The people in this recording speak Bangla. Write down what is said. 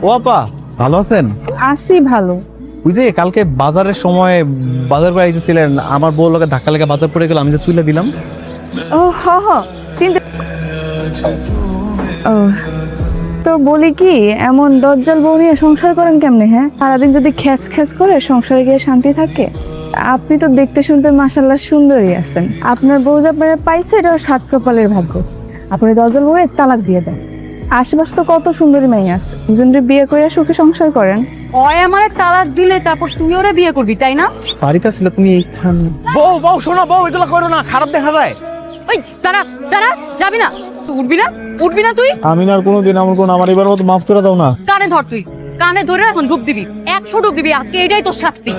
ও আপা, ভালো আছেন? আছি ভালো। ওই যে কালকে বাজারের সময় বাজার করে আইতেছিলেন, আমার বউ লোকে ধাক্কা লেগে বাজার পড়ে গেল, আমি যে তুলে দিলাম। ও চিন্তা। ও তো বলি কি, এমন দজ্জাল বউ নিয়ে সংসার করেন কেমনে? হ্যাঁ, সারাদিন যদি খ্যাস খ্যাস করে সংসারে গিয়ে শান্তি থাকে? আপনি তো দেখতে শুনতে মাশাআল্লাহ সুন্দরী আছেন। আপনার বউ যে আপনারা পাইছে, এটা সাত কপালের ভাগ্য। আপনি দজ্জাল বউয়ের তালাক দিয়ে দেন। আশেপাশে তো কত সুন্দরী মেয়ে আছে, দুজনকে বিয়ে করে সুখে সংসার করেন। ওই আমারে তালাক দিলে তারপর তুই ওরে বিয়ে করবি, তাই না? বাড়িতে ছিল তুমি এইখান। বউ বউ শোনো, বউ এগুলো করো না, খারাপ দেখা যায়। ওই দাঁড়া দাঁড়া, যাবি না? তুই উঠবি না? উঠবি না তুই? আমি না আর কোনোদিন আমার এবার মতো মাফ করে দাও না। কানে ধর, তুই কানে ধরে এখন ডুব দিবি, 100 ডুব দিবি, আজকে এটাই তোর শাস্তি।